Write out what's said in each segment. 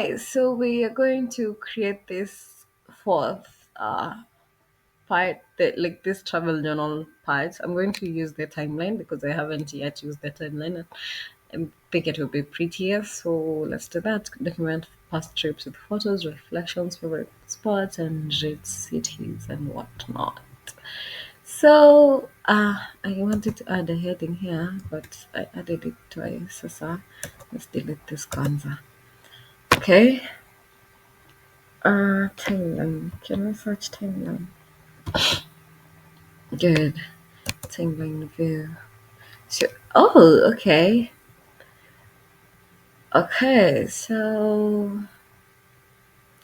guys, so we are going to create this fourth part, like this travel journal part. I'm going to use the timeline because I haven't yet used the timeline. I think it will be prettier. So let's do that. Document past trips with photos, reflections, favorite spots, and rate cities and whatnot. So I wanted to add a heading here, but I added it twice. So let's delete this Kanza. Okay. Timeline. Can we search timeline? Good. Timeline view. So, oh, okay. Okay, so,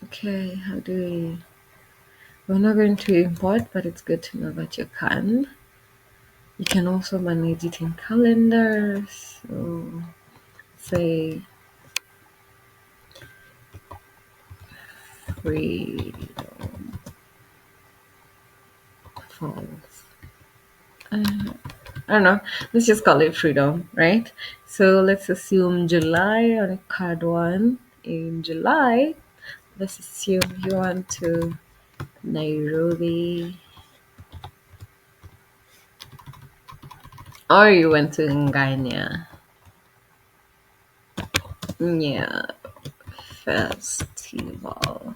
okay, how do we? We're not going to import, but it's good to know that you can. You can also manage it in calendars. So, say, free falls. I don't know. Let's just call it freedom, right? So let's assume July on a card one. In July, let's assume you went to Nairobi or you went to Nganya. Yeah, festival.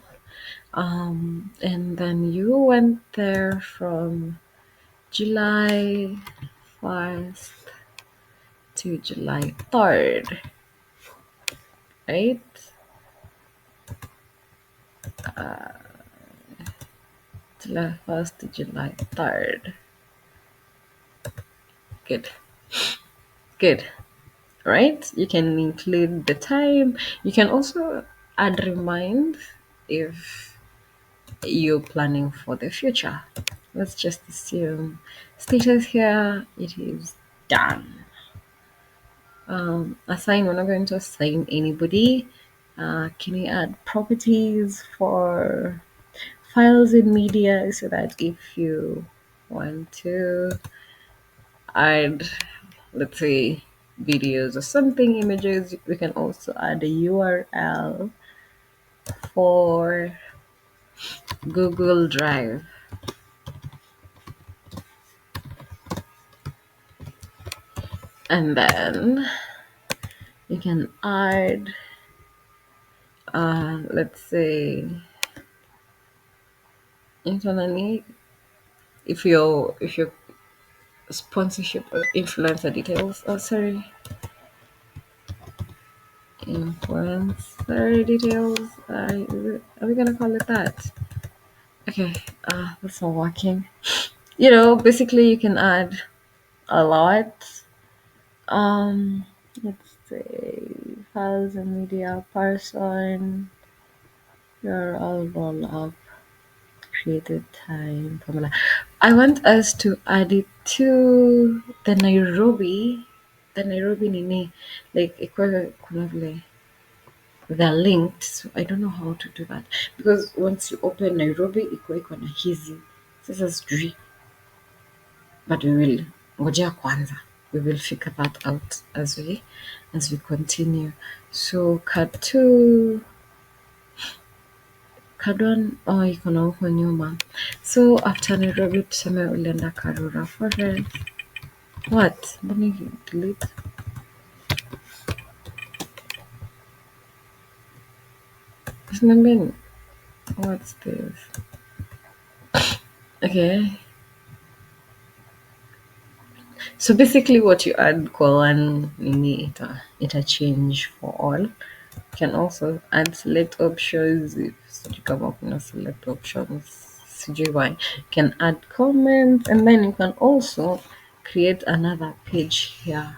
And then you went there from July 1st to July 3rd, right? July 1st to July 3rd. Good. Good. Right? You can include the time. You can also add remind if you're planning for the future. Let's just assume status here, it is done. Assign, we're not going to assign anybody. Can you add properties for files in media so that if you want to add, let's say, videos or something, images, we can also add a URL for Google Drive. And then you can add, let's say, internally, if your sponsorship or influencer details. Oh, sorry, influencer details. Are we gonna call it that? Okay, that's not working. Basically, you can add a lot. Let's say files and media person. You're all roll up. Created time formula. I want us to add it to the Nairobi nini, like kuna vile they're linked. So I don't know how to do that because once you open Nairobi iko na hizi sasa sijui, but we will ngojea kwanza. We will figure that out as we continue. So Card 1 iko na huko nyuma. So after Nairobi tuseme ulienda Karura Forest. What? Mbona you delete? Usiniambie what's this? Okay. So basically what you add kwa one nini ita change for all. You can also add select options if you come up with select options. Sijui why. You can add comments and then you can also create another page here.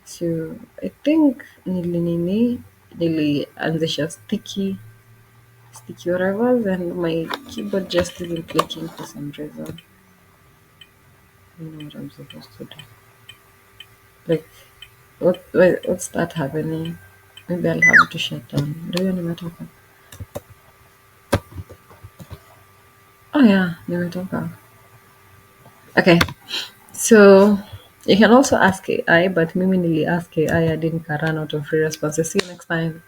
So I think nilianzisha sticky whatever and my keyboard just isn't clicking for some reason. I don't know what I'm supposed to do. Like what's that happening? Maybe I'll have to shut down. Do you nimetoka? Oh yeah, nimetoka. Okay. So you can also ask AI, but mimi nili ask AI, I didn't run out of free responses. See you next time.